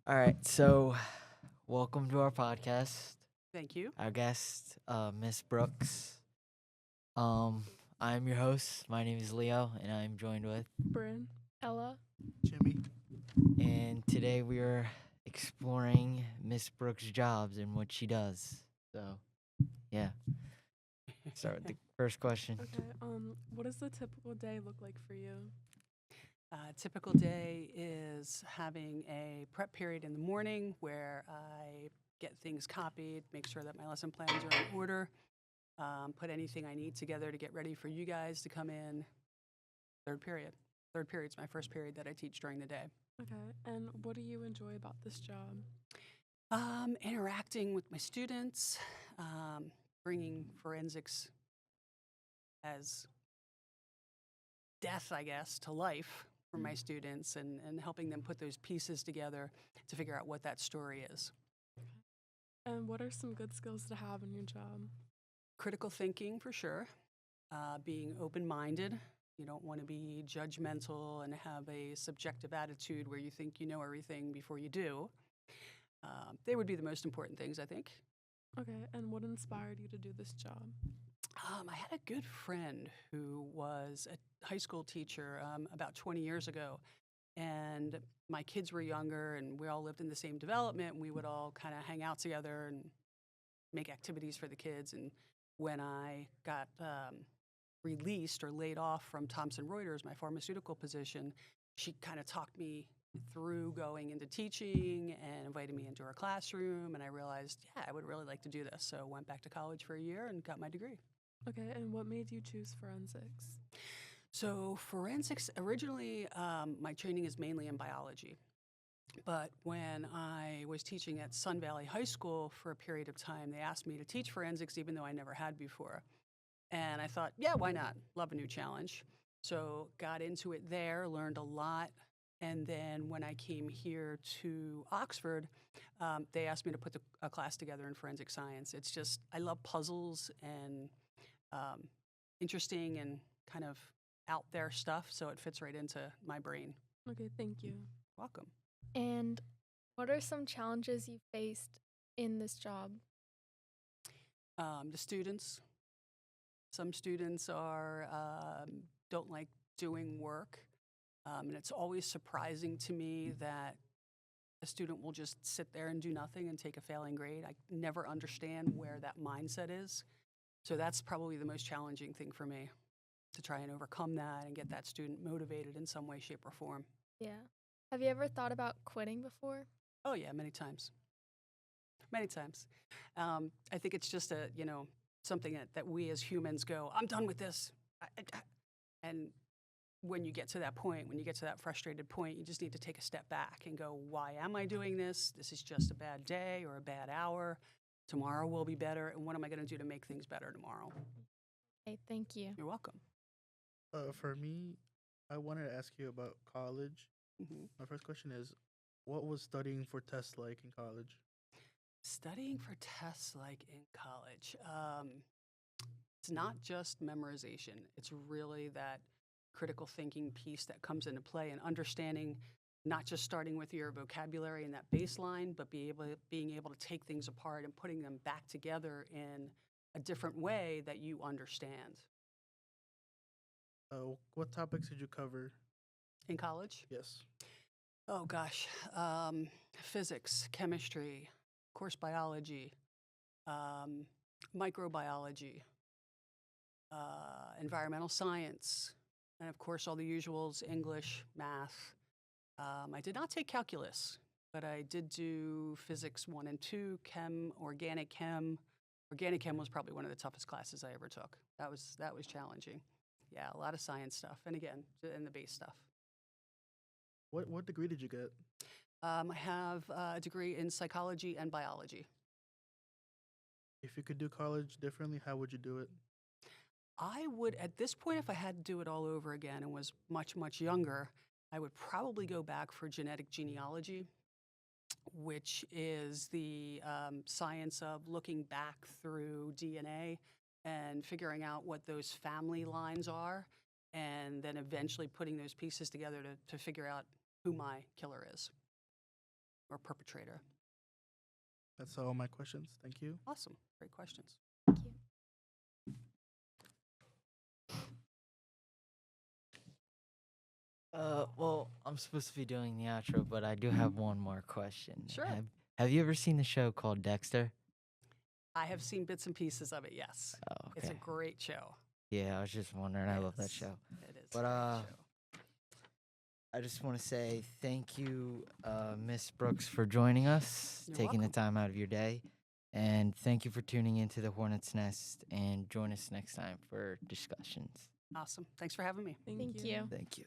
All right, so welcome to our podcast. Thank you. Our guest, Miss Brooks. Um, I'm your host. My name is Leo, and I'm joined with. Bryn, Ella. Jimmy. And today we are exploring Miss Brooks' jobs and what she does. So, yeah. Start with the first question. Okay. What does the typical day look like for you? Typical day is having a prep period in the morning where I get things copied, make sure that my lesson plans are in order, put anything I need together to get ready for you guys to come in. Third period. Third period's my first period that I teach during the day. Okay. And what do you enjoy about this job? Interacting with my students, bringing forensics as death, I guess, to life for my students and helping them put those pieces together to figure out what that story is. And what are some good skills to have in your job? Critical thinking, for sure. Being open-minded. You don't want to be judgmental and have a subjective attitude where you think you know everything before you do. They would be the most important things, I think. Okay. And what inspired you to do this job? I had a good friend who was a high school teacher about 20 years ago, and my kids were younger, and we all lived in the same development, and we would all kind of hang out together and make activities for the kids. And when I got released or laid off from Thomson Reuters, my pharmaceutical position, she kind of talked me through going into teaching and invited me into her classroom, and I realized, yeah, I would really like to do this. So I went back to college for a year and got my degree. Okay. And what made you choose forensics? So forensics, originally, my training is mainly in biology. But when I was teaching at Sun Valley High School for a period of time, they asked me to teach forensics even though I never had before. And I thought, yeah, why not? Love a new challenge. So got into it there, learned a lot. And then when I came here to Oxford, they asked me to put a class together in forensic science. It's just, I love puzzles and interesting and kind of out there stuff, so it fits right into my brain. Okay. Thank you. Welcome. And what are some challenges you faced in this job? The students. Some students are don't like doing work, and it's always surprising to me that a student will just sit there and do nothing and take a failing grade. I never understand where that mindset is. So that's probably the most challenging thing for me, to try and overcome that and get that student motivated in some way, shape, or form. Yeah. Have you ever thought about quitting before? Oh yeah, many times. Many times. I think it's just something that we as humans go, I'm done with this. And when you get to that point, when you get to that frustrated point, you just need to take a step back and go, why am I doing this? This is just a bad day or a bad hour. Tomorrow will be better. And what am I going to do to make things better tomorrow? Okay, thank you. You're welcome. For me, I wanted to ask you about college. Hmm. My first question is, what was studying for tests like in college? Studying for tests like in college. It's not just memorization. It's really that critical thinking piece that comes into play and understanding, not just starting with your vocabulary and that baseline, but being able to take things apart and putting them back together in a different way that you understand. What topics did you cover? In college? Yes. Oh gosh, physics, chemistry, of course biology, microbiology, environmental science, and of course all the usuals, English, math. I did not take calculus, but I did do physics 1 and 2, chem, organic chem. Organic chem was probably one of the toughest classes I ever took. That was challenging. Yeah, a lot of science stuff, and again, and the base stuff. What degree did you get? I have a degree in psychology and biology. If you could do college differently, how would you do it? I would, at this point, if I had to do it all over again and was much, much younger, I would probably go back for genetic genealogy, which is the science of looking back through DNA and figuring out what those family lines are, and then eventually putting those pieces together to figure out who my killer is. or perpetrator. That's all my questions. Thank you. Awesome. Great questions. Thank you. Well, I'm supposed to be doing the outro, but I do have one more question. Sure. Have you ever seen the show called Dexter? I have seen bits and pieces of it, yes. Oh, It's a okay. great show. Yeah, I was just wondering. I love that Yes, show. It is But, a great show. I just want to say thank you, Miss Brooks, for joining us, You're taking welcome. the time out of your day. And thank you for tuning into the Hornet's Nest. And join us next time for discussions. Awesome. Thanks for having me. Thank you. Thank you.